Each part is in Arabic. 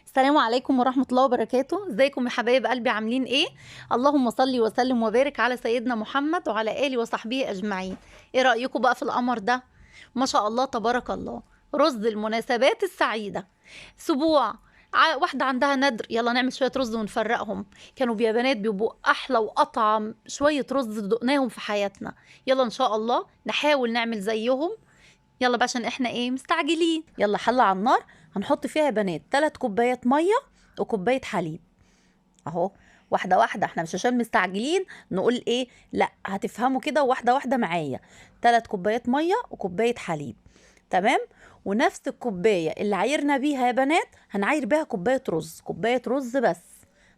السلام عليكم ورحمة الله وبركاته. ازيكم يا حبايب قلبي، عاملين ايه؟ اللهم صل وسلم وبارك على سيدنا محمد وعلى آله وصحبه أجمعين. ايه رأيكم بقى في القمر ده؟ ما شاء الله تبارك الله. رز المناسبات السعيدة. اسبوع واحدة عندها ندر، يلا نعمل شوية رز ونفرقهم. كانوا يا بنات بيبقوا أحلى وأطعم شوية رز دقناهم في حياتنا. يلا إن شاء الله نحاول نعمل زيهم. يلا بقى عشان احنا ايه مستعجلين. يلا حلة على النار، هنحط فيها يا بنات 3 كوبايات ميه وكوبايه حليب اهو. واحده واحده، احنا مش عشان مستعجلين نقول ايه، لا هتفهموا كده واحده واحده معايا. 3 كوبايات ميه وكوبايه حليب، تمام. ونفس الكوبايه اللي عايرنا بيها يا بنات هنعاير بيها كوبايه رز، كوبايه رز بس،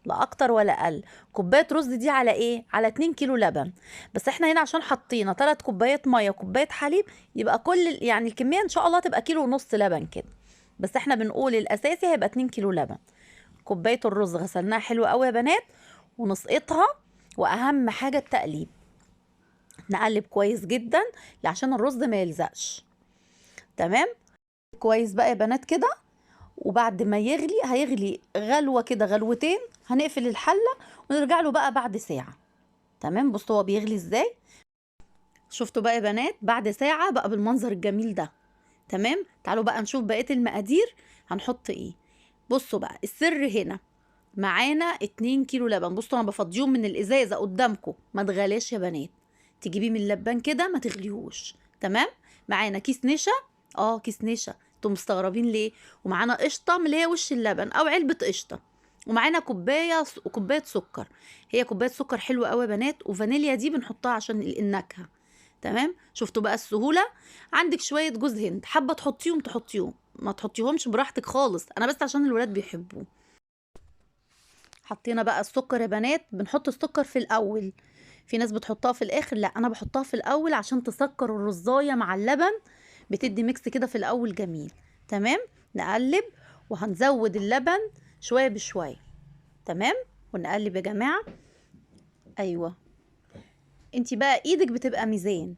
لا اكتر ولا اقل. كوبايه رز دي على ايه؟ على 2 كيلو لبن. بس احنا هنا عشان حطينا 3 كوبايات ميه وكوبايه حليب، يبقى كل يعني الكميه ان شاء الله تبقى كيلو ونص لبن كده. بس احنا بنقول الاساسي هيبقى 2 كيلو لبن. كوبايه الرز غسلناها حلو قوي يا بنات ونسقطها. واهم حاجه التقليب، نقلب كويس جدا عشان الرز ما يلزقش، تمام. كويس بقى يا بنات كده. وبعد ما يغلي، هيغلي غلوة كده غلوتين، هنقفل الحلة ونرجع له بقى بعد ساعة، تمام. بصوا هو بيغلي ازاي. شفتوا بقى يا بنات بعد ساعة بقى بالمنظر الجميل ده، تمام. تعالوا بقى نشوف بقية المقادير هنحط ايه. بصوا بقى السر هنا، معانا 2 كيلو لبن. بصوا انا بفضيهم من الازازة قدامكم، ما تغلاش يا بنات، تجيبيه من اللبان كده ما تغليهوش، تمام. معانا كيس نشا، كيس نشا، انتوا مستغربين ليه؟ ومعانا قشطه من اللي هي وش اللبن او علبه قشطه. ومعانا كوبايه سكر، هي كوبايه سكر حلوه قوي يا بنات، وفانيليا دي بنحطها عشان النكهه، تمام. شفتوا بقى السهوله. عندك شويه جوز هند، حابه تحطيهم ما تحطيهمش براحتك خالص، انا بس عشان الولاد بيحبوه. حطينا بقى السكر يا بنات، بنحط السكر في الاول، في ناس بتحطها في الاخر، لا انا بحطها في الاول عشان تسكر الرزايه مع اللبن، بتدي ميكس كده في الاول جميل، تمام. نقلب وهنزود اللبن شويه بشويه، تمام. ونقلب يا جماعه. ايوه، انتي بقى ايدك بتبقى ميزان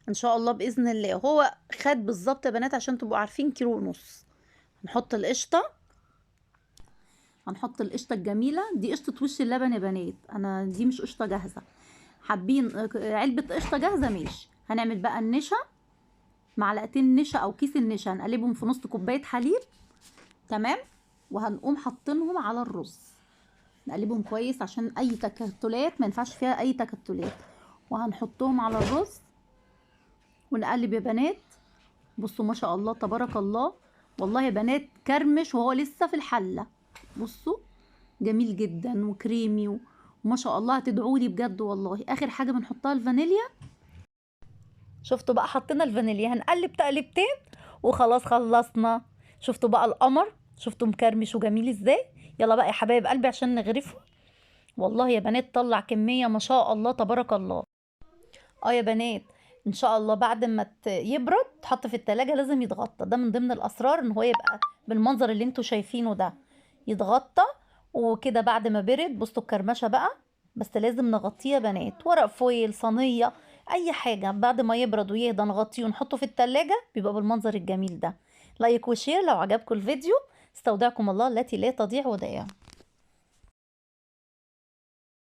ان شاء الله باذن الله. هو خد بالظبط يا بنات عشان تبقوا عارفين كيلو ونص. هنحط القشطه، هنحط القشطه الجميله دي، قشطه وش اللبن يا بنات، انا دي مش قشطه جاهزه. حابين علبه قشطه جاهزه ماشي. هنعمل بقى النشا، معلقتين نشا او كيس النشا هنقلبهم في نص كوبايه حليب، تمام. وهنقوم حاطينهم على الرز، نقلبهم كويس عشان اي تكتلات، ما ينفعش فيها اي تكتلات. وهنحطهم على الرز ونقلب يا بنات. بصوا ما شاء الله تبارك الله، والله يا بنات كرمش وهو لسه في الحله. بصوا جميل جدا وكريمي وما شاء الله، هتدعولي بجد والله. اخر حاجه بنحطها الفانيليا. شفتوا بقى حطينا الفانيليا، هنقلب تقلبتين وخلاص خلصنا. شفتوا بقى القمر، شفتوا مكرمش وجميل ازاي. يلا بقى يا حبايب قلبي عشان نغرفه. والله يا بنات طلع كميه ما شاء الله تبارك الله. يا بنات، ان شاء الله بعد ما يبرد تحط في التلاجة، لازم يتغطى، ده من ضمن الاسرار ان هو يبقى بالمنظر اللي انتوا شايفينه ده، يتغطى. وكده بعد ما برد بصوا الكرمشه بقى، بس لازم نغطيه يا بنات، ورق فويل، صينيه، اي حاجه. بعد ما يبرد ويهدى نغطيه ونحطه في التلاجة، بيبقى بالمنظر الجميل ده. لايك وشير لو عجبكم الفيديو. استودعكم الله التي لا تضيع ودائعه.